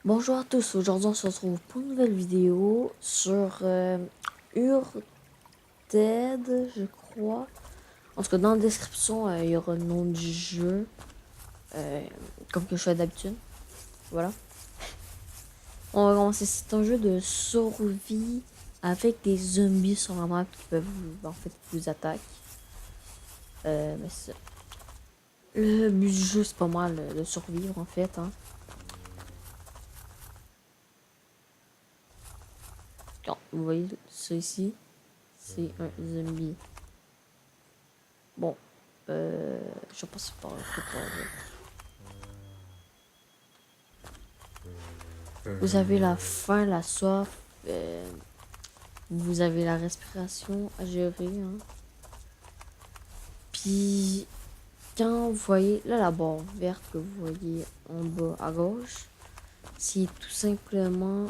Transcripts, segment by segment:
Bonjour à tous, aujourd'hui on se retrouve pour une nouvelle vidéo sur Ur Dead, je crois. En tout cas, dans la description, il y aura le nom du jeu, comme que je fais d'habitude. Voilà. On va commencer, c'est un jeu de survie avec des zombies sur la map qui peuvent en fait, vous attaquer. Mais c'est ça. Le but du jeu, c'est pas mal de survivre en fait. Hein. Quand vous voyez ça ici, c'est un zombie. Bon, je vais passer par tout Vous avez la faim, la soif, vous avez la respiration à gérer. Hein. Puis, quand vous voyez, là, la barre verte que vous voyez en bas à gauche, c'est tout simplement,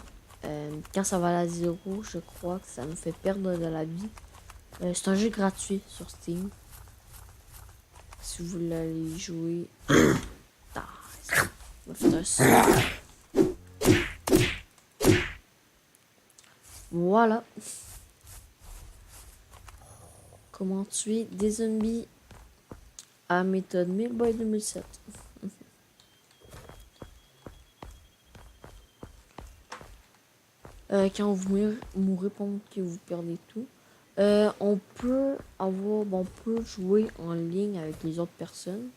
quand ça va à la 0, je crois que ça nous fait perdre de la vie. C'est un jeu gratuit sur Steam. Si vous voulez aller jouer... on va faire un son. Voilà. Comment tuer des zombies à méthode 1000 by 2007. Quand vous mourrez pendant que vous perdez tout, on peut jouer en ligne avec les autres personnes.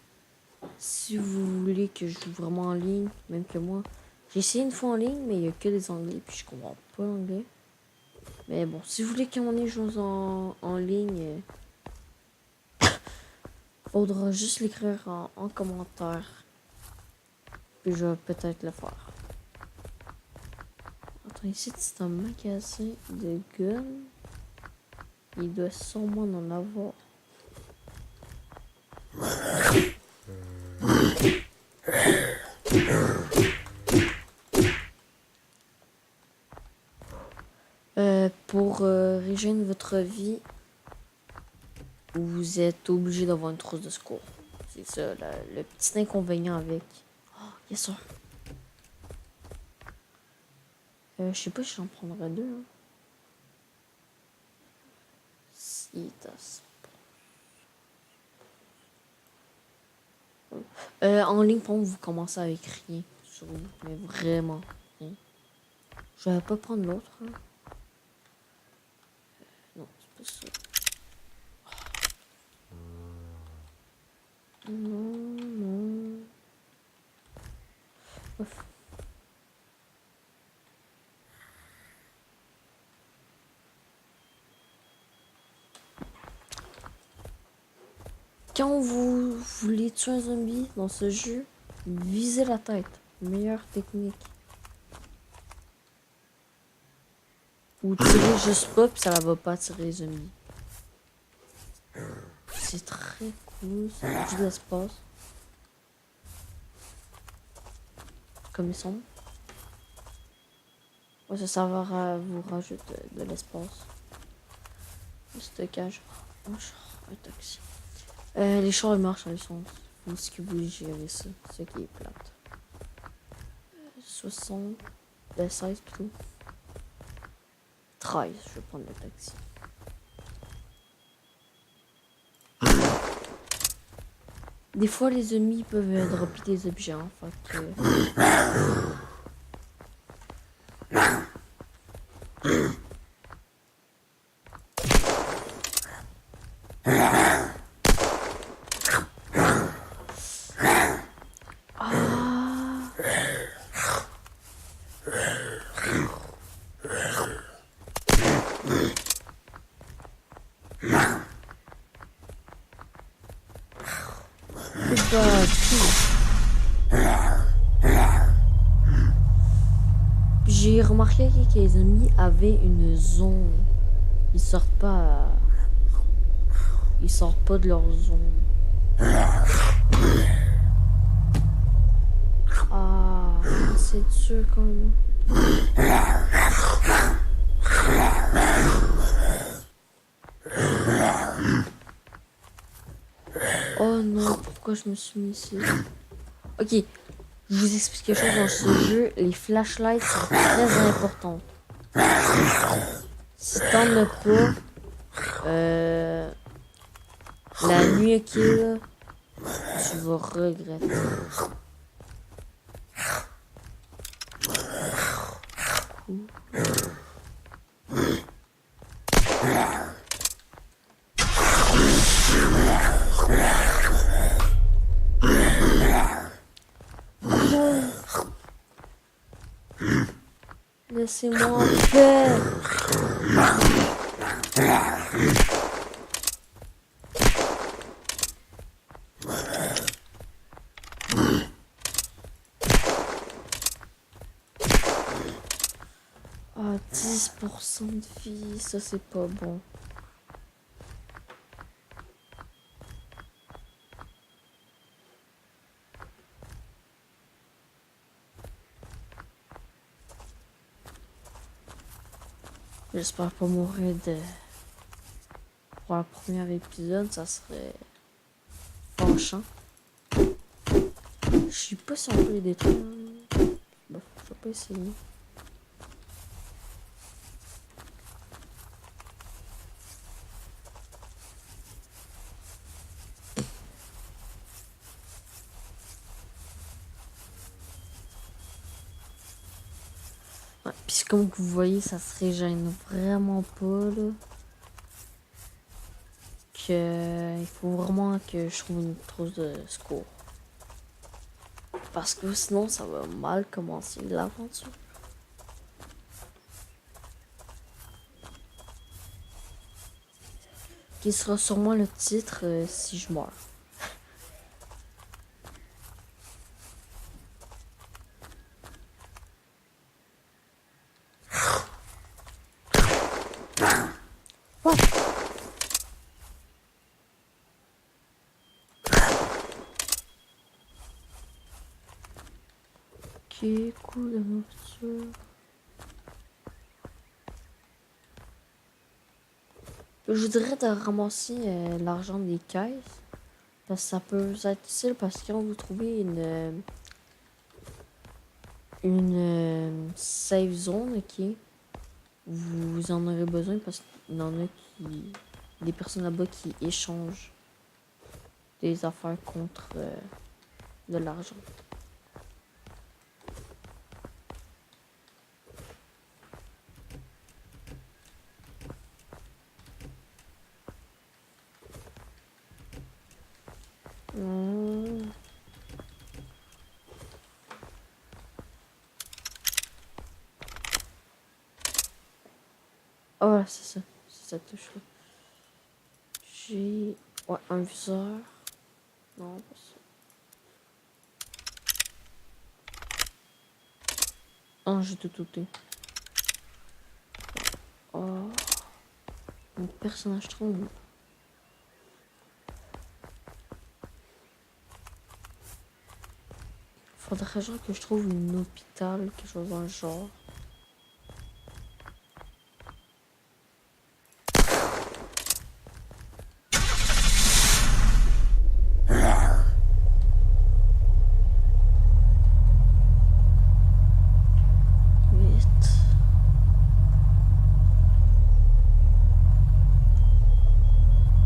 Si vous voulez que je joue vraiment en ligne, même que moi, j'ai essayé une fois en ligne, mais il n'y a que des anglais, puis je comprends pas l'anglais. Mais bon, si vous voulez qu'à un moment donné je joue en ligne, faudra juste l'écrire en commentaire. Puis je vais peut-être le faire. Attends, ici c'est un magasin de guns. Il doit sûrement en avoir. Pour régénérer votre vie, vous êtes obligé d'avoir une trousse de secours. C'est ça, le petit inconvénient avec. Oh, yes sir. Je sais pas si j'en prendrais deux. Hein. Si en ligne, pour vous commencez avec rien sur vous, mais vraiment rien. Je vais pas prendre l'autre. Hein. Non, c'est pas ça. Non. Ouf. Quand vous voulez tuer un zombie dans ce jeu, visez la tête. Meilleure technique. Ou tirez juste pas, puis ça va pas tirer les zombies. C'est très cool, c'est beaucoup de l'espace. Comme ils sont. Ouais, ça va vous rajouter de l'espace. Le stockage. Oh, un taxi. Les chars ils marchent à l'essence. Faut ce que vous gérez ça. Ce qui est plate. 60. 16 plutôt. 13. Je vais prendre le taxi. Des fois, les ennemis peuvent dropper des objets. Hein, fait que... J'ai remarqué que les ennemis avaient une zone. Ils sortent pas. Ils sortent pas de leur zone. Ah, c'est sûr quand même. Oh non, pourquoi je me suis mis ici? Ok, je vous explique quelque chose dans ce jeu. Les flashlights sont très importantes. Si t'en as pas, la nuit qui est là, tu vas regretter. Laissez-moi en paix. Ah, 10% de vie, ça c'est pas bon. J'espère pas mourir pour le premier épisode, ça serait fâchant. Je sais pas si on peut les détruire. Bon, je vais pas essayer. Ouais, puis comme vous voyez, ça se régène vraiment pas là. Il faut vraiment que je trouve une trousse de secours. Parce que sinon ça va mal commencer l'aventure. Qui sera sûrement le titre si je meurs. What? Ok, cool, la nourriture. Je voudrais de ramasser l'argent des caisses. Parce que ça peut être utile parce que quand vous trouvez une safe zone, ok, vous en aurez besoin parce qu'il y en a des personnes là-bas qui échangent des affaires contre de l'argent. Oh, c'est ça. C'est cette touche-là. J'ai... Ouais, un viseur. Non, pas ça. Oh, j'ai tout douté. Oh. Mon personnage trop. Faudrait genre que je trouve un hôpital, quelque chose dans le genre.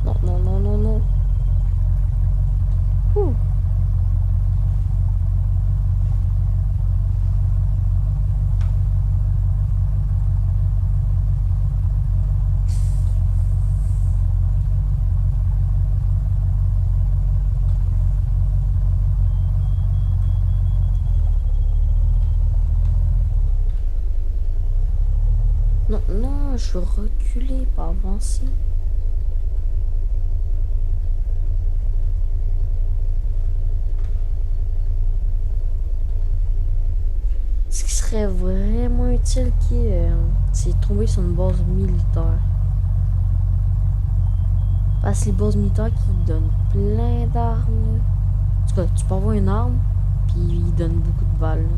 Non, non, non, non, non. Ouh. Non, non, je veux reculer, pas avancer. Ce qui serait vraiment utile, c'est tomber sur une base militaire. Parce que les bases militaires qui donnent plein d'armes. En tout cas, tu peux avoir une arme, puis ils donnent beaucoup de balles.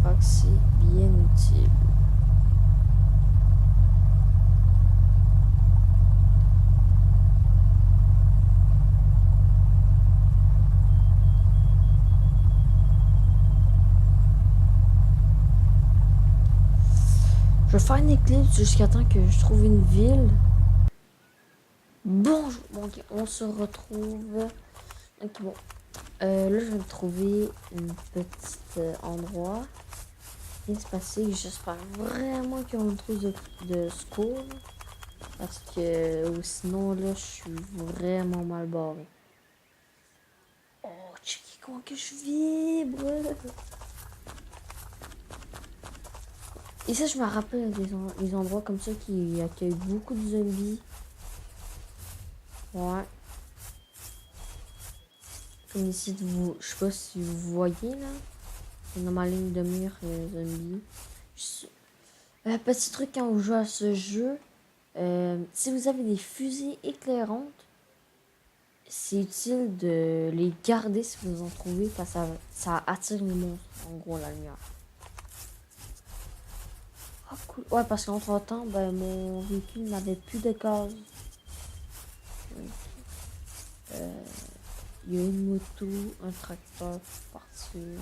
Fait que c'est bien utile. vais faire une éclipse jusqu'à temps que je trouve une ville. Bon, ok, on se retrouve. Ok, bon. Là, je vais me trouver une petite endroit. Bien se passer. J'espère vraiment qu'on trouve de secours. Parce que ou sinon, là, je suis vraiment mal barré. Oh, checker comment que je vibre. Et ça, je me rappelle des endroits comme ça qui accueillent beaucoup de zombies. Ouais. Comme ici, je sais pas si vous voyez là. Dans ma ligne de mire, zombies. Petit truc quand vous jouez à ce jeu, si vous avez des fusées éclairantes, c'est utile de les garder si vous en trouvez parce que ça attire les monstres, en gros, la lumière. Ah, cool. Ouais, parce qu'entre temps, ben, mon véhicule n'avait plus de gaz. Il y a une moto, un tracteur pour partir.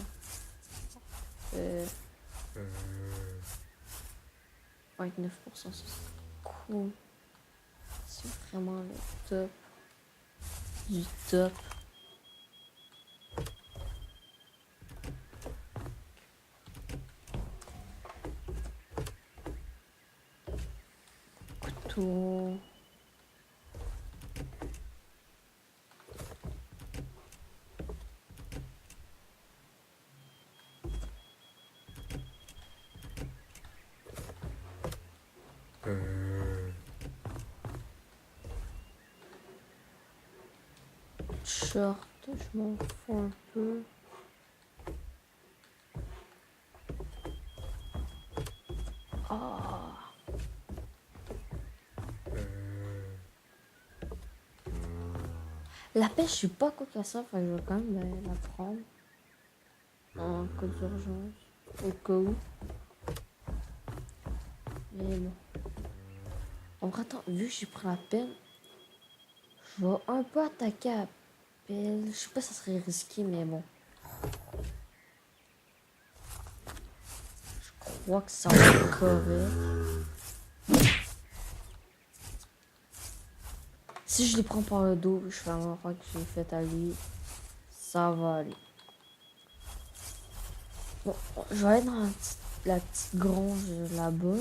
29%, ça c'est cool. C'est vraiment le top du top. Couteau. Short, je m'en fous un peu. Ah. La pêche, je suis pas quoi que ça, fait que je vais quand même la prendre. En cas d'urgence. Au cas où. Mais bon. En vrai, attends, vu que j'ai pris la peine, je vais un peu attaquer à la pelle. Je sais pas si ça serait risqué, mais bon. Je crois que ça va être correct. Si je les prends par le dos, je fais la même fois que j'ai fait à lui. Ça va aller. Bon, je vais aller dans la petite grange là-bas.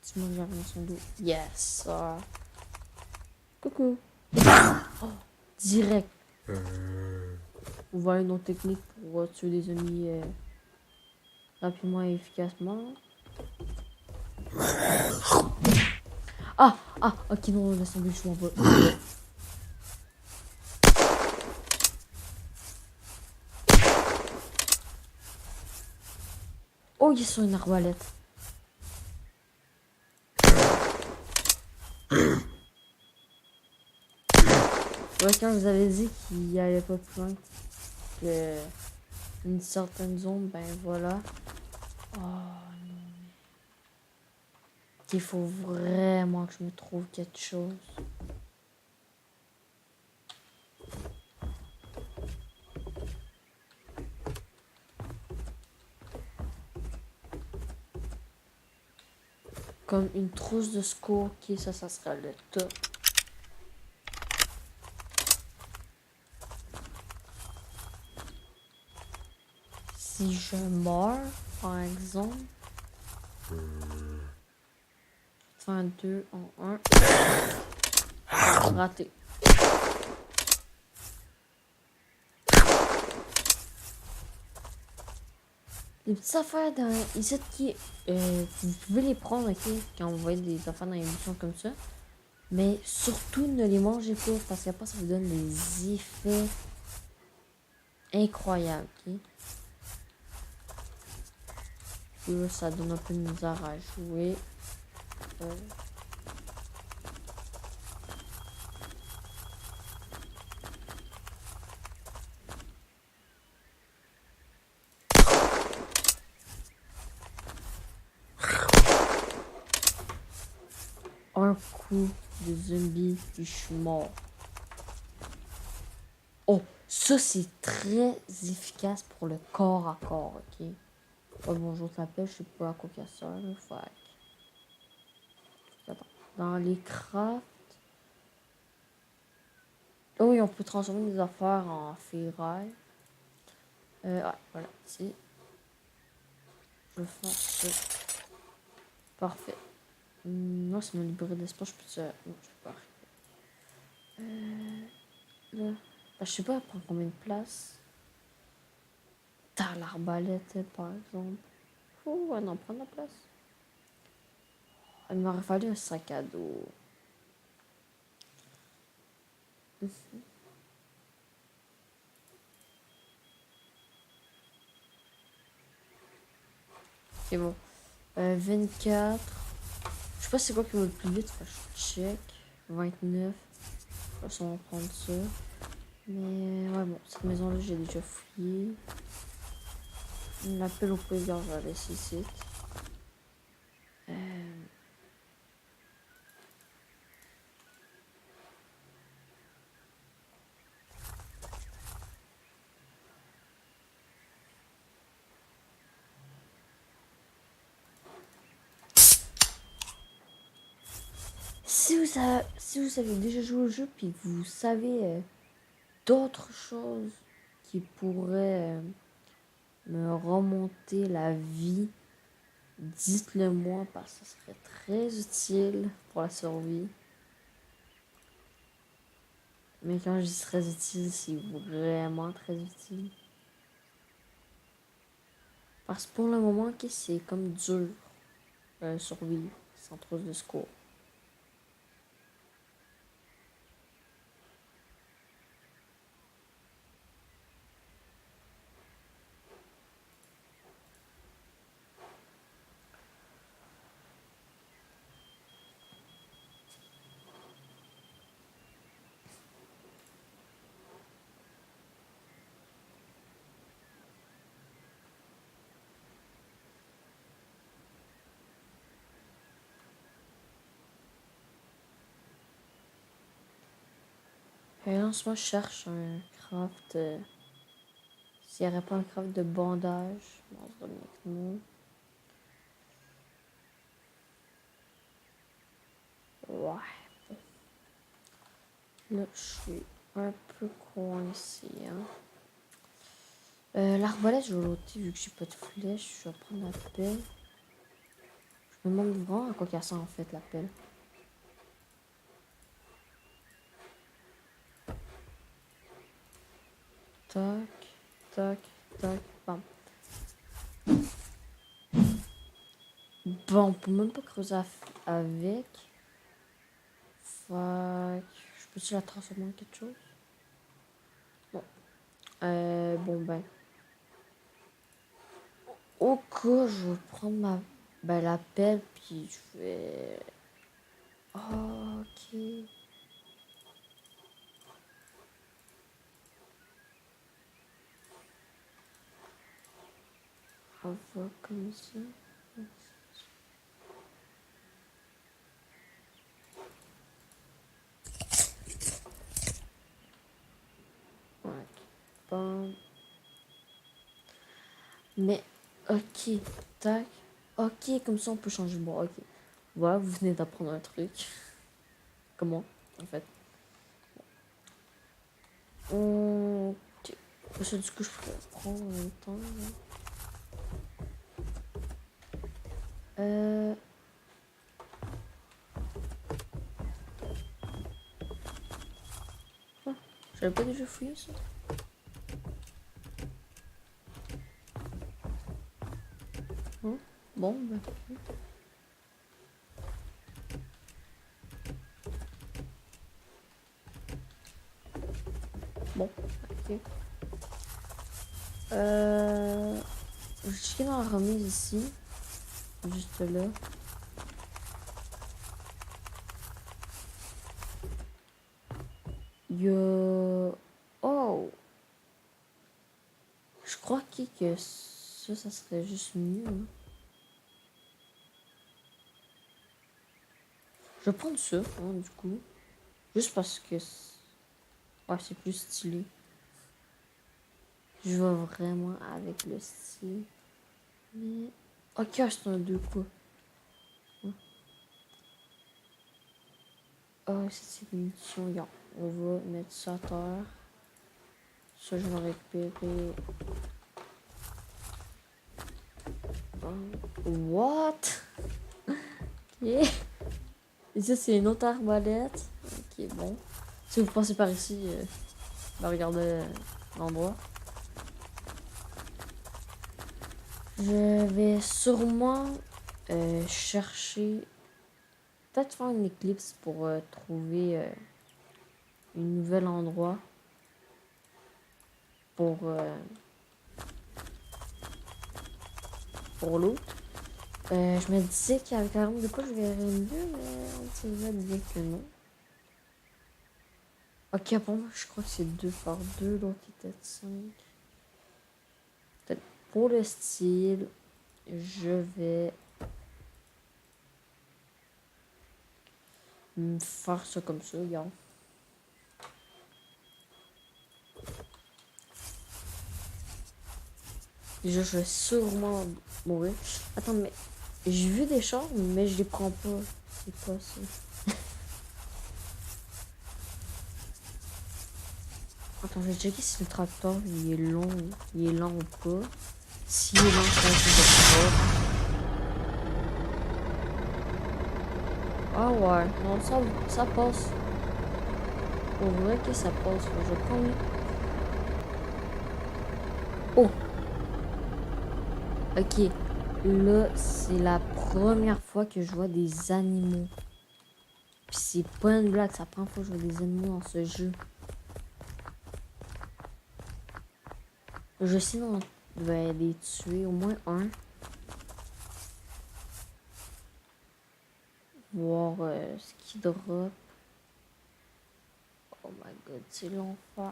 Tu manges dans son dos. Yes! Coucou! Oh, direct! On va une autre technique pour tuer des ennemis rapidement et efficacement. Ah! Ah! Ok, non, laisse tomber, je m'en vais. Oh, il est sur une arbalète. Ouais, quand je vous avais dit qu'il allait pas plus loin que une certaine zone, ben voilà. Oh non. Il faut vraiment que je me trouve quelque chose. Comme une trousse de secours, ok, ça sera le top. Si je meurs, par exemple, c'est un 2 en 1. Raté. Les petites affaires dans ici qui vous pouvez les prendre, ok, quand vous voyez des affaires dans les émissions comme ça. Mais surtout ne les mangez pas parce qu'après ça vous donne des effets incroyables, ok. Et là, ça donne un peu de misère à jouer. Un coup de zombie, puis je suis mort. Oh, Ça, c'est très efficace pour le corps à corps, ok? Ouais, bonjour, t'appelles, je sais pas à quoi qu'il y a ça, là, fuck. Attends. Dans les crafts... Oh oui, on peut transformer des affaires en ferraille. Ouais, voilà, ici. Je vais faire ça. Parfait. Non, c'est mon libéré d'espace, je peux ça. Non, je peux pas. Là. Je sais pas, elle prend combien de place. T'as l'arbalète, par exemple. Oh, elle en prend de la place. Il m'aurait fallu un sac à dos. C'est bon. 24. Je sais pas c'est quoi qui va le plus vite. Fait que je check. 29. De toute façon, on va prendre ça. Mais ouais, bon, cette maison-là, j'ai déjà fouillé. L'appel au plaisir, je vais la laisser ici. Euh, si vous avez déjà joué au jeu puis que vous savez d'autres choses qui pourraient me remonter la vie, dites-le moi parce que ça serait très utile pour la survie. Mais quand je dis très utile, c'est vraiment très utile. Parce que pour le moment, okay, c'est comme dur survivre sans trop de secours. Et là, en ce moment, je cherche un craft. S'il n'y aurait pas un craft de bandage, bon, ça serait bien que non. Ouais. Là, je suis un peu coincé. Hein. L'arbalète, je vais l'ôter vu que j'ai pas de flèche. Je vais prendre la pelle. Je me demande vraiment à quoi qu'elle sert en fait la pelle. Tac, tac, tac, bam. Bon, on peut même pas creuser avec. Fuck. Je peux-tu la transformer en quelque chose? Bon. Bon ben. Au cas, je vais prendre la pelle puis je vais... Oh, ok. On va comme ça. Ouais. Bon. Mais, ok. Tac. Ok, comme ça on peut changer de bois. Ok. Voilà, vous venez d'apprendre un truc. Comment, en fait. Ok. C'est du coup, je pourrais prendre en même temps. Là. Euh... Ah, j'avais pas déjà fouillé ça. Hein. Bon, ben. Bon, ok. Je vais checker dans la remise ici. Juste là. Il y a... Oh! Je crois que ça serait juste mieux. Hein. Je vais prendre ça, hein, du coup. Juste parce que... Ouais, c'est plus stylé. Je vais vraiment avec le style. Mais... Ok, c'est un 2 coups. Ah, c'est une munition. Regarde, on va mettre ça à terre. Ça, je vais récupérer. What? Ok. Et ça, c'est une autre arbalète. Ok, bon. Si vous passez par ici, regardez l'endroit. Je vais sûrement chercher. Peut-être faire une éclipse pour trouver un nouvel endroit pour l'autre. Je me disais qu'avec la ronde de quoi je verrais mieux, mais on dirait bien que non. Ok, bon, je crois que c'est 2 par 2, l'autre était 5. Peut-être pour le style, je vais faire ça comme ça, regarde. Déjà, je vais sûrement mourir. Attends, mais j'ai vu des chars, mais je les prends pas. C'est quoi ça? Attends, je vais checker si le tracteur il est long ou pas. S'il est long, je pense que je vais. Ah ouais, non, ça passe. Pour vrai que ça passe. Je vais prendre. Oh! Ok. Là, c'est la première fois que je vois des animaux. Puis c'est pas une blague, c'est la première fois que je vois des animaux dans ce jeu. Je sais non, je vais les tuer, au moins un. Voir ce qui drop. Oh my god, c'est l'enfer.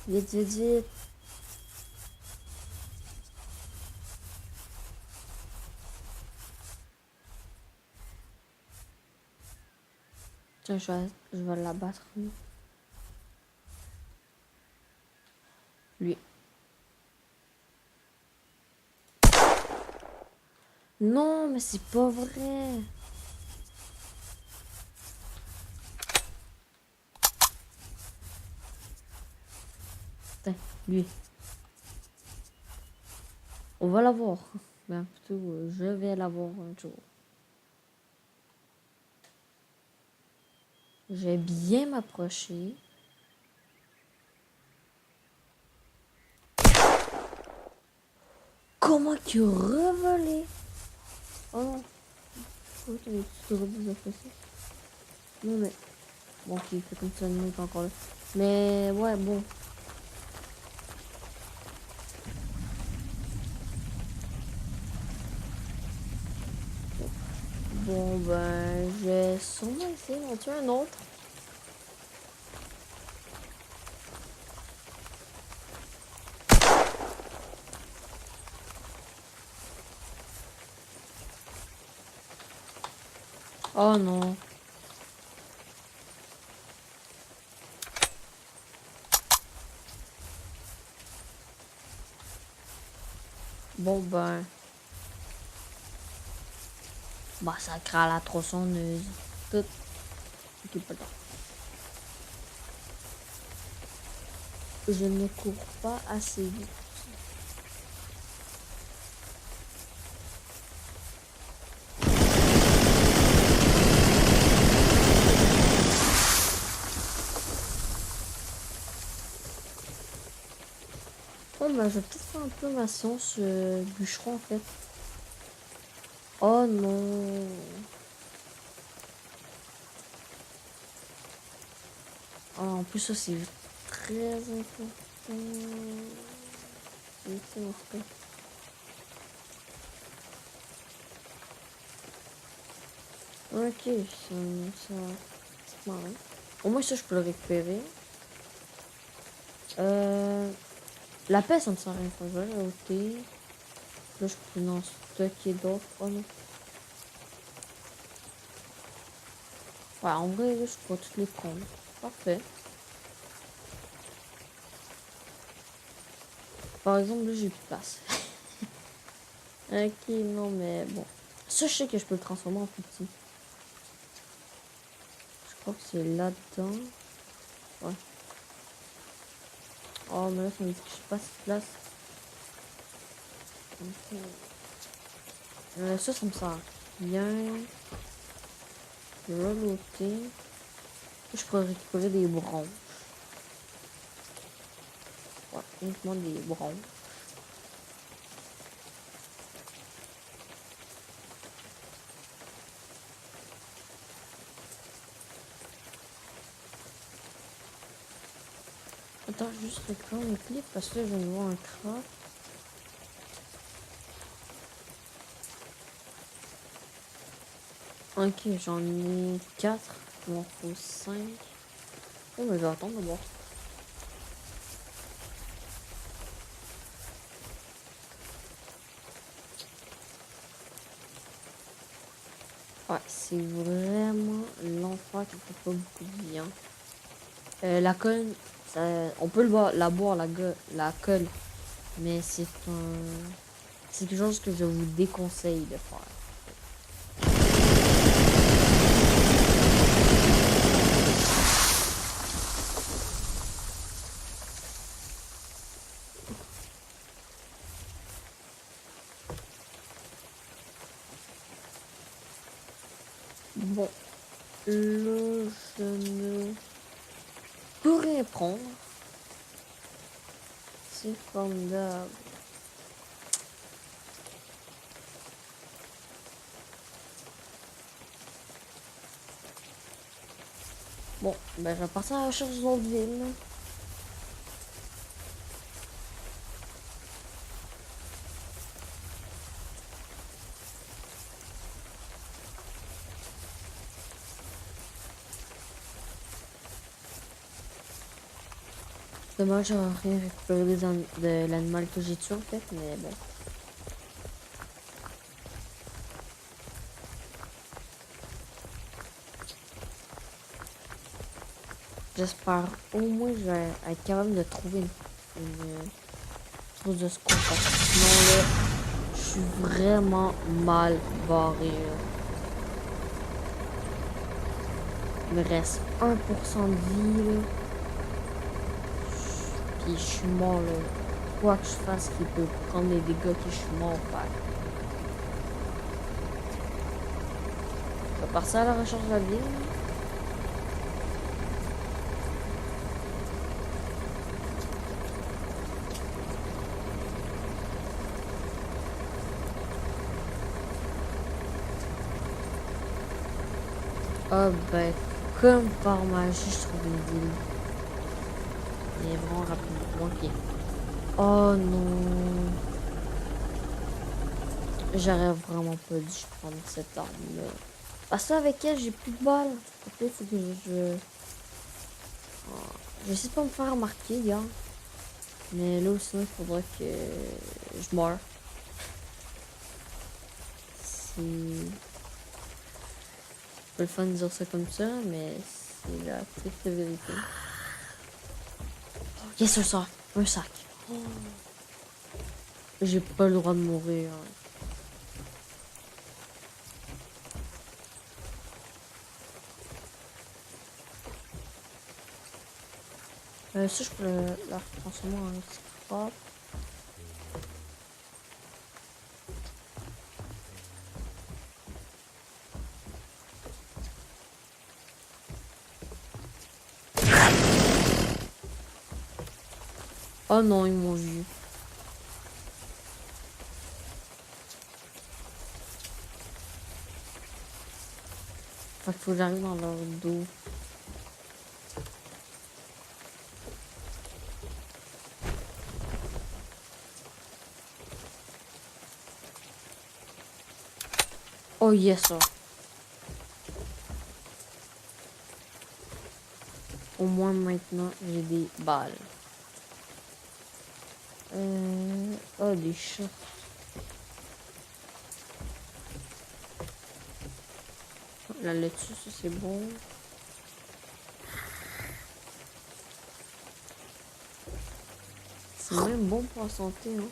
Vite, vite, vite. Tiens, je vais l'abattre. Lui. Non, mais c'est pas vrai. Putain, lui. On va l'avoir. Ben, plutôt, je vais l'avoir un jour. Je vais bien m'approcher. Comment tu revolé? Oh non. Pourquoi tu te rebouses ça? Non, mais. Bon, ok, fait comme ça, nous, encore là. Mais, ouais, bon. Bon, ben, je vais sûrement essayer d'en tuer un autre. Oh non. Bon, ben. Bah, ça craint la tronçonneuse. Tout. Ok, pas le temps. Je ne cours pas assez vite. Bon, ben, je vais peut-être faire un peu ma séance bûcheron, en fait. Oh non. Oh, en plus, ça, c'est très important. C'est important. Ok, c'est marrant. Au moins, ça, je peux le récupérer. La paix, ça ne sert à rien. Je vais l'ajouter. Là, je peux en stocker d'autres. Oh non. Ouais, en vrai, là, je peux toutes les prendre. Parfait. Par exemple, là, j'ai plus de place. Ok, non, mais bon. Ça, je sais que je peux le transformer en plus petit. Je crois que c'est là-dedans. Ouais. Oh, mais là, ça me dit que je sais pas si place. Ok. Ça me sert bien. Reloader. Je pourrais récupérer des bronzes. Ouais, uniquement des bronzes. Attends, juste récupérer mes clips parce que là, je viens de voir un craft. Ok, j'en ai 4. Il m'en faut 5. Oh, mais je vais attendre d'abord. Ouais, c'est vraiment l'enfer qui fait pas beaucoup de bien. La colle, ça, on peut la boire, la colle, mais c'est quelque chose que je vous déconseille de faire. Bon, là, je ne peux rien prendre. C'est formidable. Bon, ben je vais partir à la recherche d'une autre ville. Dommage, j'aurais rien récupéré de l'animal que j'ai tué en fait, mais bon. J'espère au moins que je vais être capable de trouver une trousse de secours parce que sinon là, je suis vraiment mal barré. Là. Il me reste 1% de vie là. Puis je suis mort là. Quoi que je fasse qui peut prendre les dégâts que je suis mort faire. Je vais partir à la recherche de la ville. Ah ben, comme par magie, je trouve une ville. Mais vraiment rapidement. Ok. Oh non. J'aurais vraiment pas dû prendre cette arme-là. Parce qu'avec elle, j'ai plus de balles. Peut-être faut que je sais pas me faire remarquer, gars. Mais là, sinon, il faudra que je meure. C'est pas le fun de dire ça comme ça, mais c'est la triste vérité. Yes, un sac. Un sac. Oh. J'ai pas le droit de mourir. Hein. Ça, je peux la transformer en scrap. Oh non, ils m'ont vu. Fait qu'il faut que j'arrive dans leur dos. Oh yes, ça. Au moins maintenant, j'ai des balles. Oh, des chats. La laitue, ça c'est bon. C'est même bon pour la santé, hein.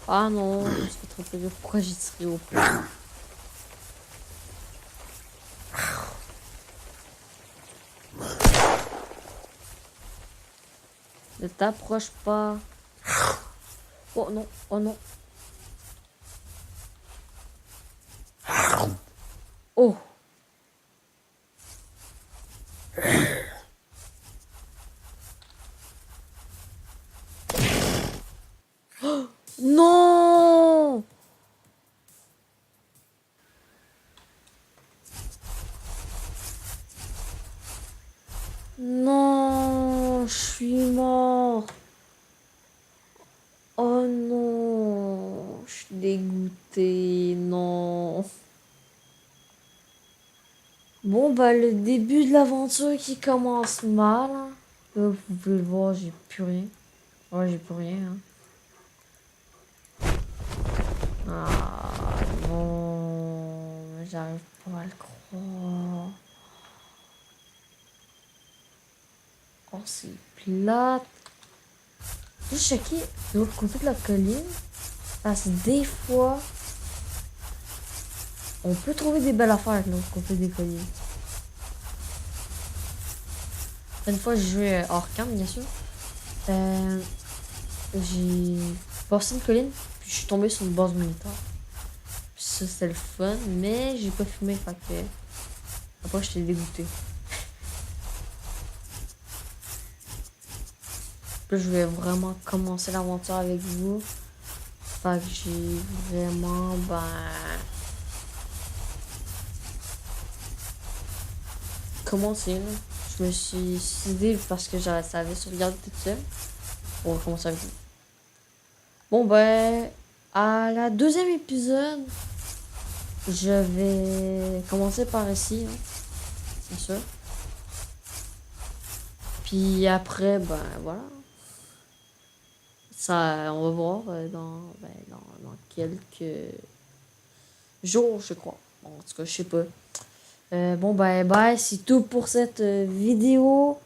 Ah non, je me suis fait trop plaisir. Pourquoi j'ai tiré au plat? Ne t'approche pas. Oh non, oh non. Oh. Non. Non, je suis mort. Oh non, je suis dégoûtée, non. Bon, bah, le début de l'aventure qui commence mal, hein. Là, vous pouvez le voir, j'ai plus rien. Ouais, j'ai plus rien, hein. Ah non, mais j'arrive pas à le croire. Oh, c'est plate. J'ai checké de l'autre côté de la colline. Parce que des fois, on peut trouver des belles affaires de l'autre côté des collines. Une fois, j'ai joué hors camp, bien sûr. J'ai passé une colline, puis je suis tombé sur une base militaire. Puis ça, c'était le fun, mais j'ai pas fumé, fait que après, j'étais dégoûté. Puis là, je vais vraiment commencer l'aventure avec vous. Fait que j'ai vraiment, commencé, là. Je me suis suicidé parce que ça avait sauvegardé toute seule. On va commencer avec vous. Bon, à la deuxième épisode, je vais commencer par ici, hein, bien sûr. Puis après, voilà. Ça, on va voir dans quelques jours, je crois. Bon, en tout cas, je sais pas. Bye, c'est tout pour cette vidéo.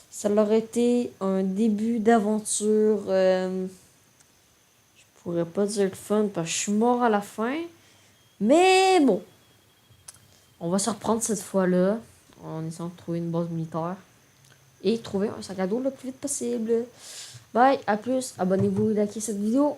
Ça aurait été un début d'aventure. Je pourrais pas dire le fun parce que je suis mort à la fin. Mais bon, on va se reprendre cette fois-là en essayant de trouver une base militaire et trouver un sac à dos le plus vite possible. Bye, à plus, abonnez-vous, likez cette vidéo.